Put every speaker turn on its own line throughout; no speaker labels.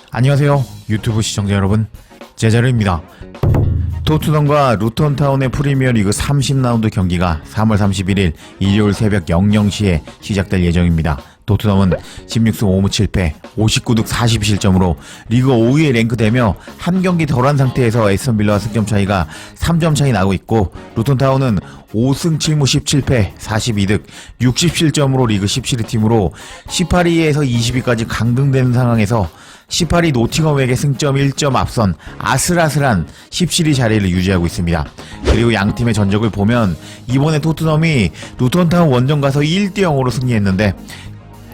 안녕하세요 유튜브 시청자 여러분, 제자르입니다. 토트넘과 루턴타운의 프리미어리그 30라운드 경기가 3월 31일 일요일 새벽 00시에 시작될 예정입니다. 토트넘은 16승 5무 7패 59득 42실점으로 리그 5위에 랭크되며 한 경기 덜한 상태에서 에스턴 빌라와 승점 차이가 3점 차이 나고 있고, 루턴타운은 5승 7무 17패 42득 60실점으로 리그 17위 팀으로 18위에서 20위까지 강등되는 상황에서 18위 노팅엄에게 승점 1점 앞선 아슬아슬한 17위 자리를 유지하고 있습니다. 그리고 양팀의 전적을 보면 이번에 토트넘이 루턴타운 원정 가서 1대0으로 승리했는데,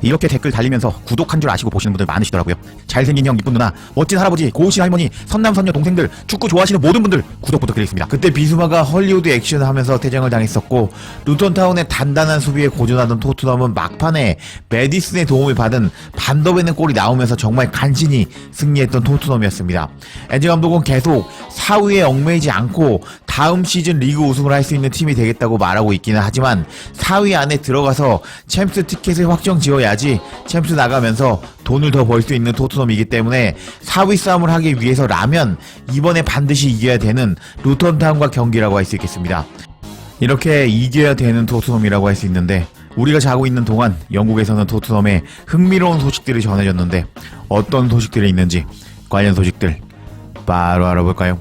이렇게 댓글 달리면서 구독한 줄 아시고 보시는 분들 많으시더라고요. 잘생긴 형, 이쁜 누나, 멋진 할아버지, 고우신 할머니, 선남 선녀 동생들, 축구 좋아하시는 모든 분들 구독 부탁드리겠습니다. 그때 비수마가 헐리우드 액션을 하면서 퇴장을 당했었고, 루턴타운의 단단한 수비에 고전하던 토트넘은 막판에 메디슨의 도움을 받은 반더벤의 골이 나오면서 정말 간신히 승리했던 토트넘이었습니다. 엔지 감독은 계속 4위에 얽매이지 않고 다음 시즌 리그 우승을 할 수 있는 팀이 되겠다고 말하고 있기는 하지만 4위 안에 들어가서 챔스 티켓을 확정 지어야지 챔스 나가면서 돈을 더 벌 수 있는 토트넘이기 때문에 4위 싸움을 하기 위해서라면 이번에 반드시 이겨야 되는 루턴타운과 경기라고 할 수 있겠습니다. 이렇게 이겨야 되는 토트넘이라고 할 수 있는데, 우리가 자고 있는 동안 영국에서는 토트넘의 흥미로운 소식들이 전해졌는데 어떤 소식들이 있는지 관련 소식들 바로 알아볼까요?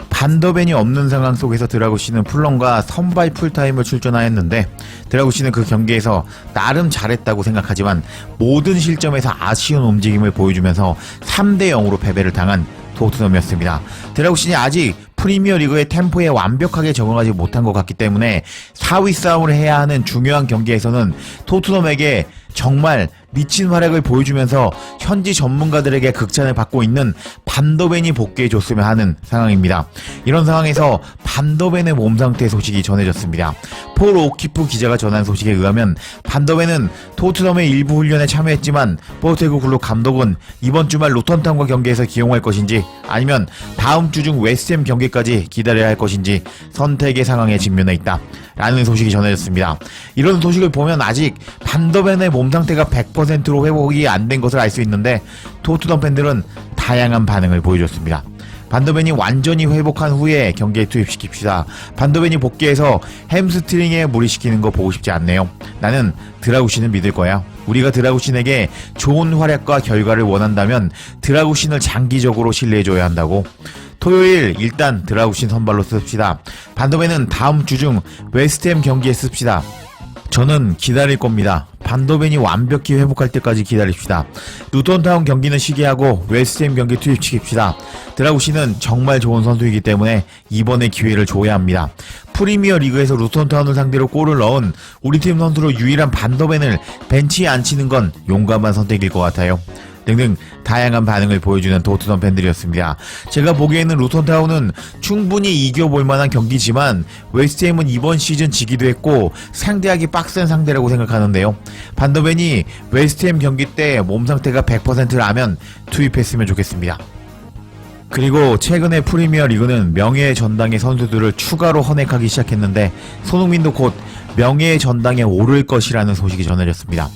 반더벤이 없는 상황 속에서 드라구시는 풀럼과 선발 풀타임을 출전하였는데, 드라구시는 그 경기에서 나름 잘했다고 생각하지만 모든 실점에서 아쉬운 움직임을 보여주면서 3대0으로 패배를 당한 토트넘이었습니다. 드라구시는 아직 프리미어리그의 템포에 완벽하게 적응하지 못한 것 같기 때문에 4위 싸움을 해야 하는 중요한 경기에서는 토트넘에게 정말 미친 활약을 보여주면서 현지 전문가들에게 극찬을 받고 있는 반더벤이 복귀해줬으면 하는 상황입니다. 이런 상황에서 반더벤의 몸 상태 소식이 전해졌습니다. 폴 오키프 기자가 전한 소식에 의하면 반더벤은 토트넘의 일부 훈련에 참여했지만 포스테코글루 감독은 이번 주말 루턴타운과 경기에서 기용할 것인지 아니면 다음 주 중 웨스트햄 경기까지 기다려야 할 것인지 선택의 상황에 직면해 있다 라는 소식이 전해졌습니다. 이런 소식을 보면 아직 반더벤의 몸 상태가 100%로 회복이 안 된 것을 알 수 있는데, 토트넘 팬들은 다양한 반응을 보여줬습니다. 반더벤이 완전히 회복한 후에 경기에 투입시킵시다. 반더벤이 복귀해서 햄스트링에 무리시키는 거 보고 싶지 않네요. 나는 드라구신을 믿을 거야. 우리가 드라구신에게 좋은 활약과 결과를 원한다면 드라구신을 장기적으로 신뢰해줘야 한다고. 토요일 일단 드라구신 선발로 씁시다. 반더벤은 다음 주 중 웨스트햄 경기에 씁시다. 저는 기다릴 겁니다. 반더벤이 완벽히 회복할 때까지 기다립시다. 루턴타운 경기는 쉬게 하고 웨스트햄 경기 투입시킵시다. 드라구시는 정말 좋은 선수이기 때문에 이번에 기회를 줘야 합니다. 프리미어 리그에서 루턴타운을 상대로 골을 넣은 우리 팀 선수로 유일한 반더벤을 벤치에 앉히는 건 용감한 선택일 것 같아요. 등등 다양한 반응을 보여주는 토트넘 팬들이었습니다. 제가 보기에는 루턴타운은 충분히 이겨볼 만한 경기지만 웨스트햄은 이번 시즌 지기도 했고 상대하기 빡센 상대라고 생각하는데요. 반더벤이 웨스트햄 경기 때 몸 상태가 100%라면 투입했으면 좋겠습니다. 그리고 최근에 프리미어 리그는 명예의 전당의 선수들을 추가로 헌액하기 시작했는데, 손흥민도 곧 명예의 전당에 오를 것이라는 소식이 전해졌습니다.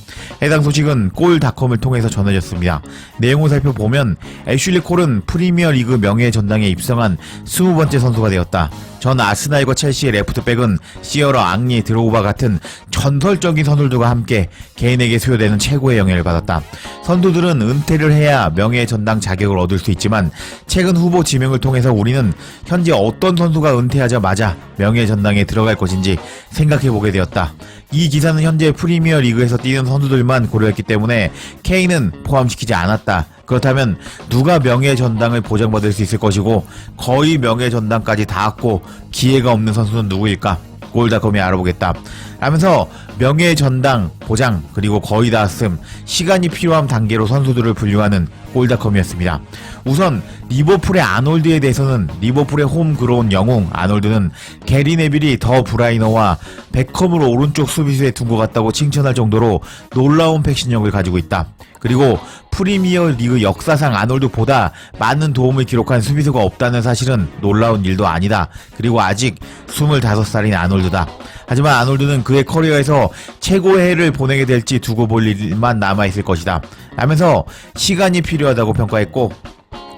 해당 소식은 골닷컴을 통해서 전해졌습니다. 내용을 살펴보면 애슐리 콜은 프리미어 리그 명예의 전당에 입성한 20번째 선수가 되었다. 전 아스날과 첼시의 레프트백은 시어러, 앙리, 드로우바 같은 전설적인 선수들과 함께 개인에게 수여되는 최고의 영예를 받았다. 선수들은 은퇴를 해야 명예의 전당 자격을 얻을 수 있지만 최근 후보 지명을 통해서 우리는 현재 어떤 선수가 은퇴하자마자 명예의 전당에 들어갈 것인지 생각해보게 되었다. 이 기사는 현재 프리미어 리그에서 뛰는 선수들만 고려했기 때문에 케인은 포함시키지 않았다. 그렇다면 누가 명예의 전당을 보장받을 수 있을 것이고 거의 명예의 전당까지 닿았고 기회가 없는 선수는 누구일까? 골닷컴이 알아보겠다 라면서 명예의 전당 보장 그리고 거의 닿았음, 시간이 필요한 단계로 선수들을 분류하는 골닷컴이었습니다. 우선 리버풀의 아놀드에 대해서는 리버풀의 홈 그로운 영웅 아놀드는 게리 네빌이 더 브라이너와 베컴으로 오른쪽 수비수에 둔 것 같다고 칭찬할 정도로 놀라운 백신력을 가지고 있다. 그리고 프리미어 리그 역사상 아놀드보다 많은 도움을 기록한 수비수가 없다는 사실은 놀라운 일도 아니다. 그리고 아직 25살인 아놀드다. 하지만 아놀드는 그 그의 커리어에서 최고의 해를 보내게 될지 두고 볼 일만 남아있을 것이다 라면서 시간이 필요하다고 평가했고,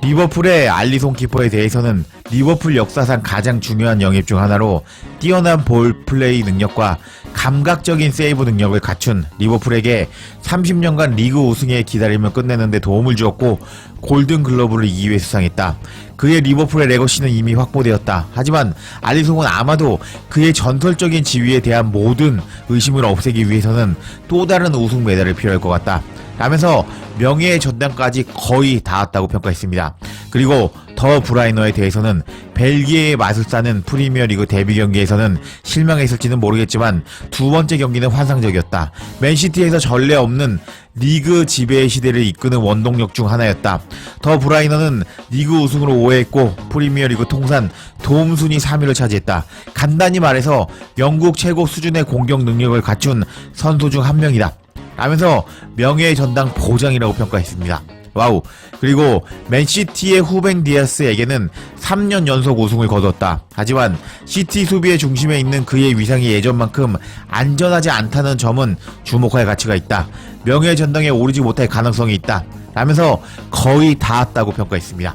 리버풀의 알리송 키퍼에 대해서는 리버풀 역사상 가장 중요한 영입 중 하나로 뛰어난 볼 플레이 능력과 감각적인 세이브 능력을 갖춘 리버풀에게 30년간 리그 우승의 기다림을 끝내는 데 도움을 주었고 골든 글러브를 2회 수상했다. 그의 리버풀의 레거시는 이미 확보되었다. 하지만 알리송은 아마도 그의 전설적인 지위에 대한 모든 의심을 없애기 위해서는 또 다른 우승 메달이 필요할 것 같다 라면서 명예의 전당까지 거의 닿았다고 평가했습니다. 그리고 더 브라이너에 대해서는 벨기에의 마술사는 프리미어리그 데뷔 경기에서는 실망했을지는 모르겠지만 두 번째 경기는 환상적이었다. 맨시티에서 전례 없는 리그 지배의 시대를 이끄는 원동력 중 하나였다. 더 브라이너는 리그 우승으로 5회했고 프리미어리그 통산 도움 순위 3위를 차지했다. 간단히 말해서 영국 최고 수준의 공격 능력을 갖춘 선수 중 한 명이다 라면서 명예의 전당 보장이라고 평가했습니다. 와우. 그리고 맨시티의 후벤 디아스에게는 3년 연속 우승을 거뒀다. 하지만 시티 수비의 중심에 있는 그의 위상이 예전만큼 안전하지 않다는 점은 주목할 가치가 있다. 명예의 전당에 오르지 못할 가능성이 있다 라면서 거의 닿았다고 평가했습니다.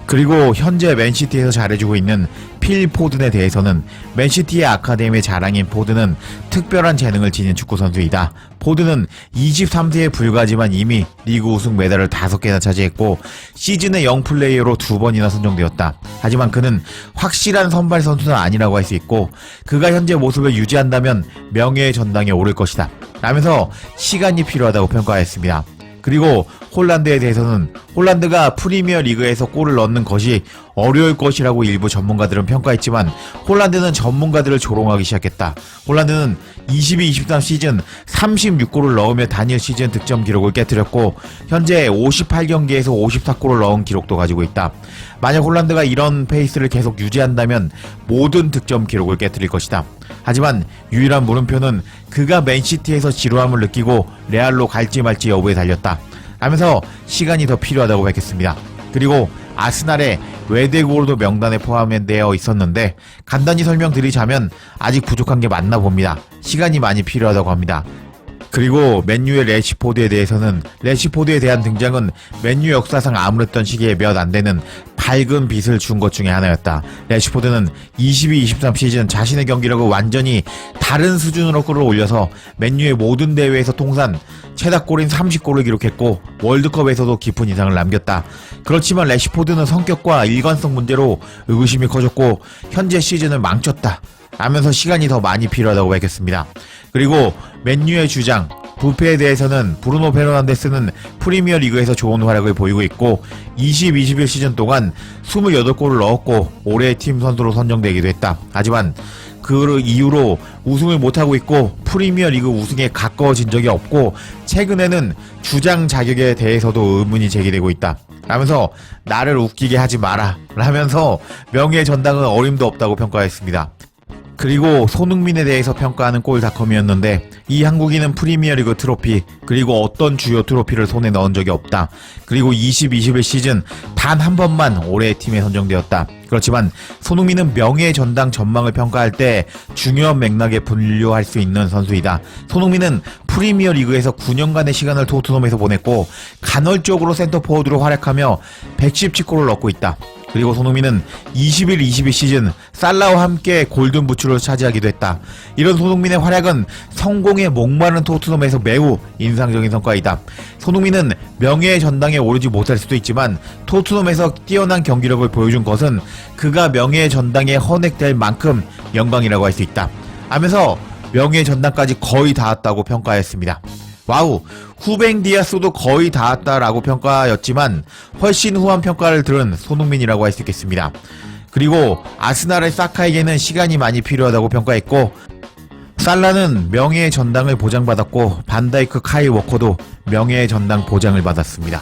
그리고 현재 맨시티에서 잘해주고 있는 필 포든에 대해서는 맨시티의 아카데미의 자랑인 포든은 특별한 재능을 지닌 축구 선수이다. 포든은 23세에 불과하지만 이미 리그 우승 메달을 5개나 차지했고 시즌의 0플레이어로 2번이나 선정되었다. 하지만 그는 확실한 선발 선수는 아니라고 할 수 있고 그가 현재 모습을 유지한다면 명예의 전당에 오를 것이다 라면서 시간이 필요하다고 평가했습니다. 그리고 홀란드에 대해서는 홀란드가 프리미어 리그에서 골을 넣는 것이 어려울 것이라고 일부 전문가들은 평가했지만 홀란드는 전문가들을 조롱하기 시작했다. 홀란드는 22-23 시즌 36골을 넣으며 단일 시즌 득점 기록을 깨뜨렸고 현재 58경기에서 54골을 넣은 기록도 가지고 있다. 만약 홀란드가 이런 페이스를 계속 유지한다면 모든 득점 기록을 깨뜨릴 것이다. 하지만 유일한 물음표는 그가 맨시티에서 지루함을 느끼고 레알로 갈지 말지 여부에 달렸다 하면서 시간이 더 필요하다고 밝혔습니다. 그리고 아스날의 외대고로도 명단에 포함되어 있었는데 간단히 설명드리자면 아직 부족한 게 맞나 봅니다. 시간이 많이 필요하다고 합니다. 그리고 맨유의 래시포드에 대해서는 래시포드에 대한 등장은 맨유 역사상 아무랬던 시기에 몇 안되는 밝은 빛을 준 것 중에 하나였다. 래시포드는 22-23 시즌 자신의 경기력을 완전히 다른 수준으로 끌어올려서 맨유의 모든 대회에서 통산 최다골인 30골을 기록했고 월드컵에서도 깊은 인상을 남겼다. 그렇지만 래시포드는 성격과 일관성 문제로 의구심이 커졌고 현재 시즌을 망쳤다 라면서 시간이 더 많이 필요하다고 밝혔습니다. 그리고 맨유의 주장 부페에 대해서는 브루노 페르난데스는 프리미어 리그에서 좋은 활약을 보이고 있고 20-21 시즌 동안 28골을 넣었고 올해의 팀 선수로 선정되기도 했다. 하지만 그 이후로 우승을 못하고 있고 프리미어 리그 우승에 가까워진 적이 없고 최근에는 주장 자격에 대해서도 의문이 제기되고 있다 라면서 나를 웃기게 하지 마라 라면서 명예의 전당은 어림도 없다고 평가했습니다. 그리고 손흥민에 대해서 평가하는 골닷컴이었는데 이 한국인은 프리미어리그 트로피 그리고 어떤 주요 트로피를 손에 넣은 적이 없다. 그리고 20-21 시즌 단 한 번만 올해의 팀에 선정되었다. 그렇지만 손흥민은 명예의 전당 전망을 평가할 때 중요한 맥락에 분류할 수 있는 선수이다. 손흥민은 프리미어 리그에서 9년간의 시간을 토트넘에서 보냈고 간헐적으로 센터포워드로 활약하며 117골을 넣고 있다. 그리고 손흥민은 21-22 시즌 살라와 함께 골든부츠를 차지하기도 했다. 이런 손흥민의 활약은 성공에 목마른 토트넘에서 매우 인상적인 성과이다. 손흥민은 명예의 전당에 오르지 못할 수도 있지만 토트넘에서 뛰어난 경기력을 보여준 것은 그가 명예의 전당에 헌액될 만큼 영광이라고 할 수 있다 하면서 명예의 전당까지 거의 닿았다고 평가했습니다. 와우, 후벤 디아스도 거의 닿았다라고 평가였지만 훨씬 후한 평가를 들은 손흥민이라고 할 수 있겠습니다. 그리고 아스날의 사카에게는 시간이 많이 필요하다고 평가했고 살라는 명예의 전당을 보장받았고 반다이크 카일 워커도 명예의 전당 보장을 받았습니다.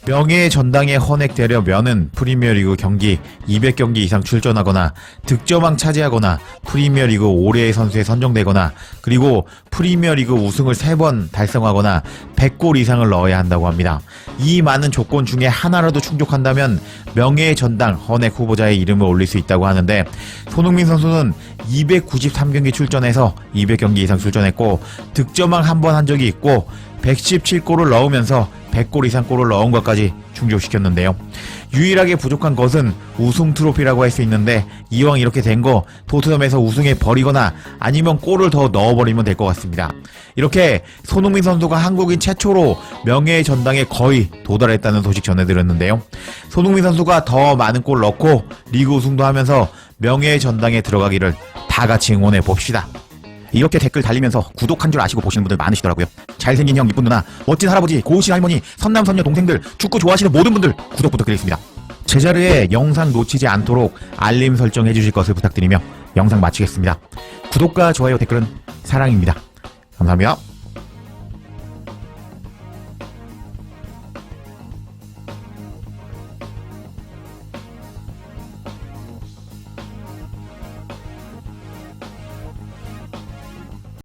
명예의 전당에 헌액되려면은 프리미어리그 경기 200경기 이상 출전하거나 득점왕 차지하거나 프리미어리그 올해의 선수에 선정되거나 그리고 프리미어리그 우승을 3번 달성하거나 100골 이상을 넣어야 한다고 합니다. 이 많은 조건 중에 하나라도 충족한다면 명예의 전당 헌액 후보자의 이름을 올릴 수 있다고 하는데, 손흥민 선수는 293경기 출전해서 200경기 이상 출전했고 득점왕 한 번 한 적이 있고 117골을 넣으면서 100골 이상 골을 넣은 것까지 충족시켰는데요. 유일하게 부족한 것은 우승 트로피라고 할 수 있는데, 이왕 이렇게 된 거 토트넘에서 우승해 버리거나 아니면 골을 더 넣어버리면 될 것 같습니다. 이렇게 손흥민 선수가 한국인 최초로 명예의 전당에 거의 도달했다는 소식 전해드렸는데요. 손흥민 선수가 더 많은 골 넣고 리그 우승도 하면서 명예의 전당에 들어가기를 다 같이 응원해 봅시다. 이렇게 댓글 달리면서 구독한 줄 아시고 보시는 분들 많으시더라고요. 잘생긴 형, 이쁜 누나, 멋진 할아버지, 고우신 할머니, 선남 선녀 동생들, 축구 좋아하시는 모든 분들 구독 부탁드리겠습니다. 제자리에 영상 놓치지 않도록 알림 설정 해주실 것을 부탁드리며 영상 마치겠습니다. 구독과 좋아요, 댓글은 사랑입니다. 감사합니다.